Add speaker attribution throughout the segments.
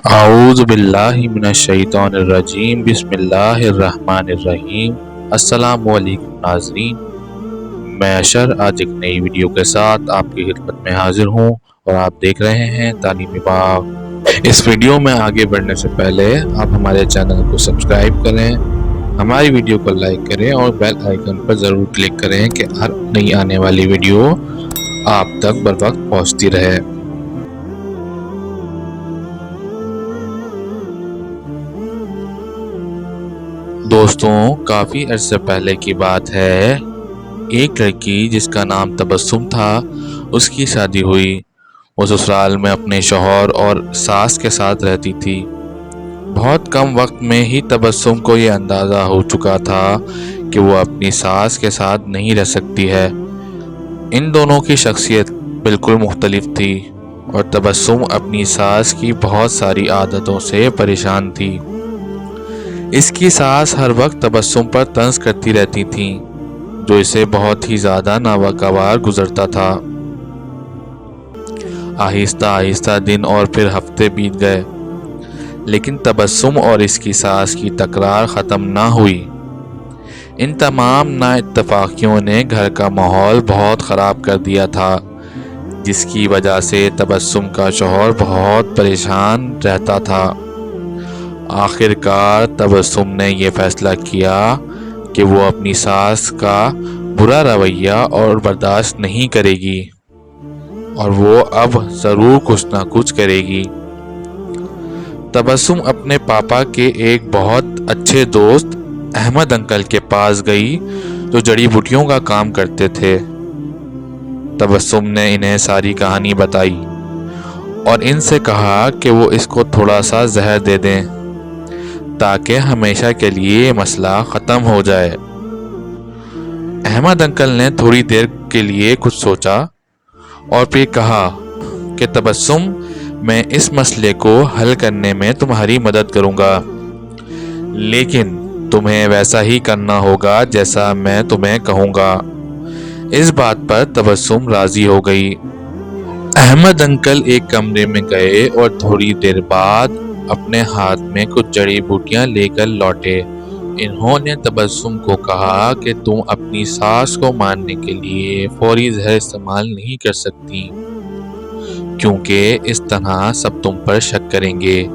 Speaker 1: اعوذ باللہ من الشیطان الرجیم بسم اللہ الرحمن الرحیم۔ السلام علیکم ناظرین، میں اشر آج ایک نئی ویڈیو کے ساتھ آپ کی خدمت میں حاضر ہوں اور آپ دیکھ رہے ہیں تعلیمی باغ۔ اس ویڈیو میں آگے بڑھنے سے پہلے آپ ہمارے چینل کو سبسکرائب کریں، ہماری ویڈیو کو لائک کریں اور بیل آئیکن پر ضرور کلک کریں کہ ہر نئی آنے والی ویڈیو آپ تک بر وقت پہنچتی رہے۔ دوستوں، کافی عرصے پہلے کی بات ہے، ایک لڑکی جس کا نام تبسم تھا، اس کی شادی ہوئی۔ وہ سسرال میں اپنے شوہر اور ساس کے ساتھ رہتی تھی۔ بہت کم وقت میں ہی تبسم کو یہ اندازہ ہو چکا تھا کہ وہ اپنی ساس کے ساتھ نہیں رہ سکتی ہے۔ ان دونوں کی شخصیت بالکل مختلف تھی اور تبسم اپنی ساس کی بہت ساری عادتوں سے پریشان تھی۔ اس کی ساس ہر وقت تبسم پر طنز کرتی رہتی تھیں، جو اسے بہت ہی زیادہ ناگوار گزرتا تھا۔ آہستہ آہستہ دن اور پھر ہفتے بیت گئے، لیکن تبسم اور اس کی ساس کی تکرار ختم نہ ہوئی۔ ان تمام نااتفاقیوں نے گھر کا ماحول بہت خراب کر دیا تھا، جس کی وجہ سے تبسم کا شوہر بہت پریشان رہتا تھا۔ آخر کار تبسم نے یہ فیصلہ کیا کہ وہ اپنی ساس کا برا رویہ اور برداشت نہیں کرے گی اور وہ اب ضرور کچھ نہ کچھ کرے گی۔ تبسم اپنے پاپا کے ایک بہت اچھے دوست احمد انکل کے پاس گئی، جو جڑی بوٹیوں کا کام کرتے تھے۔ تبسم نے انہیں ساری کہانی بتائی اور ان سے کہا کہ وہ اس کو تھوڑا سا زہر دے دیں تاکہ ہمیشہ کے لیے یہ مسئلہ ختم ہو جائے۔ احمد انکل نے تھوڑی دیر کے لیے کچھ سوچا اور پھر کہا کہ تبسم، میں اس مسئلے کو حل کرنے میں تمہاری مدد کروں گا، لیکن تمہیں ویسا ہی کرنا ہوگا جیسا میں تمہیں کہوں گا۔ اس بات پر تبسم راضی ہو گئی۔ احمد انکل ایک کمرے میں گئے اور تھوڑی دیر بعد اپنے ہاتھ میں کچھ جڑی بوٹیاں لے کر لوٹے۔ انہوں نے تبسم کو کہا کہ تم اپنی ساس کو مارنے کے لیے فوری زہر استعمال نہیں کر سکتی، کیونکہ اس طرح سب تم پر شک کریں گے،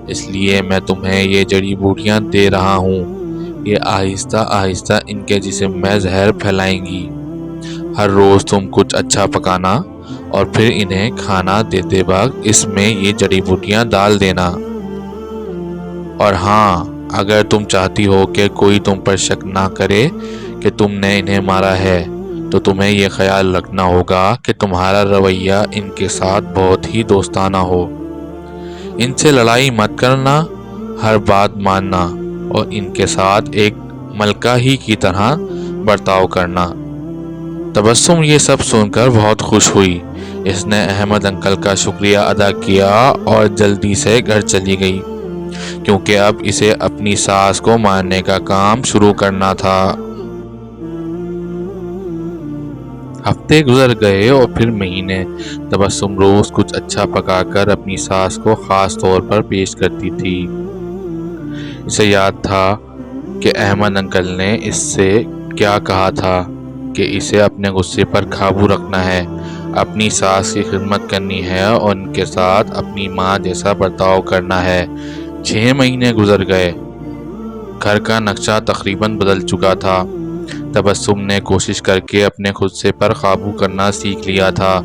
Speaker 1: اس لیے میں تمہیں یہ جڑی بوٹیاں دے رہا ہوں۔ یہ آہستہ آہستہ ان کے جسم میں زہر پھیلائیں گی۔ ہر روز تم کچھ اچھا پکانا اور پھر انہیں کھانا دیتے وقت اس میں یہ جڑی بوٹیاں ڈال دینا۔ اور ہاں، اگر تم چاہتی ہو کہ کوئی تم پر شک نہ کرے کہ تم نے انہیں مارا ہے، تو تمہیں یہ خیال رکھنا ہوگا کہ تمہارا رویہ ان کے ساتھ بہت ہی دوستانہ ہو۔ ان سے لڑائی مت کرنا، ہر بات ماننا اور ان کے ساتھ ایک ملکہ ہی کی طرح برتاؤ کرنا۔ تبسم یہ سب سن کر بہت خوش ہوئی۔ اس نے احمد انکل کا شکریہ ادا کیا اور جلدی سے گھر چلی گئی، کیونکہ اب اسے اپنی ساس کو مارنے کا کام شروع کرنا تھا۔ ہفتے گزر گئے اور پھر مہینے۔ تبسم روز کچھ اچھا پکا کر اپنی ساس کو خاص طور پر پیش کرتی تھی۔ اسے یاد تھا کہ احمد انکل نے اس سے کیا کہا تھا کہ اسے اپنے غصے پر قابو رکھنا ہے، اپنی ساس کی خدمت کرنی ہے اور ان کے ساتھ اپنی ماں جیسا برتاؤ کرنا ہے۔ 6 مہینے گزر گئے۔ گھر کا نقشہ تقریباً بدل چکا تھا۔ تبسم نے کوشش کر کے اپنے غصے پر قابو کرنا سیکھ لیا تھا۔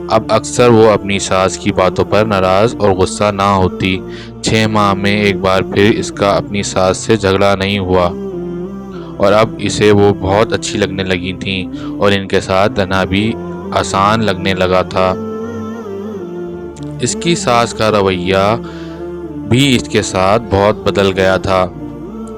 Speaker 1: اب اکثر وہ اپنی ساس کی باتوں پر ناراض اور غصہ نہ ہوتی۔ 6 ماہ میں ایک بار پھر اس کا اپنی ساس سے جھگڑا نہیں ہوا اور اب اسے وہ بہت اچھی لگنے لگی تھیں اور ان کے ساتھ رہنا بھی آسان لگنے لگا تھا۔ اس کی ساس کا رویہ بھی اس کے ساتھ بہت بدل گیا تھا۔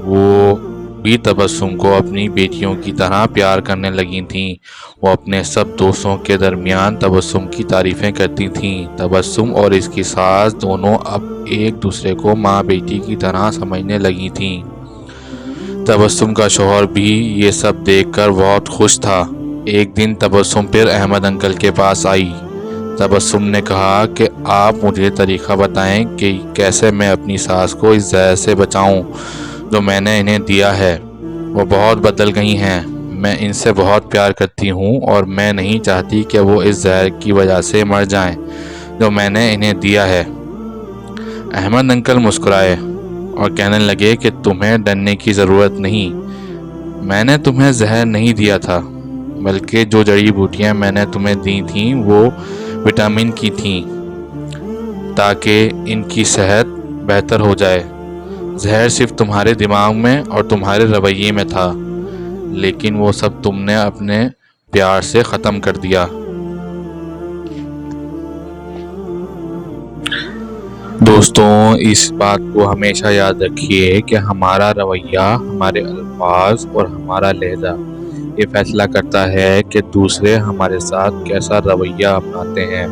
Speaker 1: وہ بھی تبسم کو اپنی بیٹیوں کی طرح پیار کرنے لگی تھیں۔ وہ اپنے سب دوستوں کے درمیان تبسم کی تعریفیں کرتی تھیں۔ تبسم اور اس کی ساس دونوں اب ایک دوسرے کو ماں بیٹی کی طرح سمجھنے لگی تھیں۔ تبسم کا شوہر بھی یہ سب دیکھ کر بہت خوش تھا۔ ایک دن تبسم پھر احمد انکل کے پاس آئی، تبسم نے کہا کہ آپ مجھے طریقہ بتائیں کہ کیسے میں اپنی ساس کو اس زہر سے بچاؤں جو میں نے انہیں دیا ہے۔ وہ بہت بدل گئی ہیں، میں ان سے بہت پیار کرتی ہوں اور میں نہیں چاہتی کہ وہ اس زہر کی وجہ سے مر جائیں جو میں نے انہیں دیا ہے۔ احمد انکل مسکرائے اور کہنے لگے کہ تمہیں ڈرنے کی ضرورت نہیں، میں نے تمہیں زہر نہیں دیا تھا، بلکہ جو جڑی بوٹیاں میں نے تمہیں دی تھیں وہ وٹامن کی تھیں تاکہ ان کی صحت بہتر ہو جائے۔ زہر صرف تمہارے دماغ میں اور تمہارے رویے میں تھا، لیکن وہ سب تم نے اپنے پیار سے ختم کر دیا۔ دوستوں، اس بات کو ہمیشہ یاد رکھیے کہ ہمارا رویہ، ہمارے الفاظ اور ہمارا لہجہ یہ فیصلہ کرتا ہے کہ دوسرے ہمارے ساتھ کیسا رویہ اپناتے ہیں۔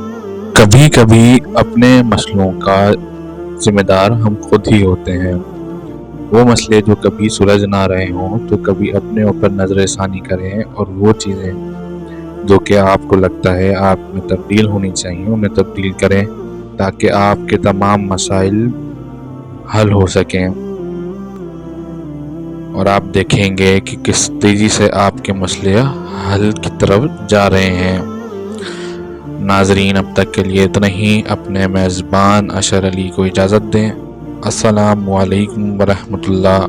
Speaker 1: کبھی کبھی اپنے مسئلوں کا ذمہ دار ہم خود ہی ہوتے ہیں۔ وہ مسئلے جو کبھی سلجھ نہ رہے ہوں تو کبھی اپنے اوپر نظر ثانی کریں اور وہ چیزیں جو کہ آپ کو لگتا ہے آپ میں تبدیل ہونی چاہیے انہیں تبدیل کریں تاکہ آپ کے تمام مسائل حل ہو سکیں، اور آپ دیکھیں گے کہ کس تیزی سے آپ کے مسئلے حل کی طرف جا رہے ہیں۔ ناظرین، اب تک کے لیے اتنا ہی۔ اپنے میزبان اشر علی کو اجازت دیں۔ السلام علیکم ورحمۃ اللہ۔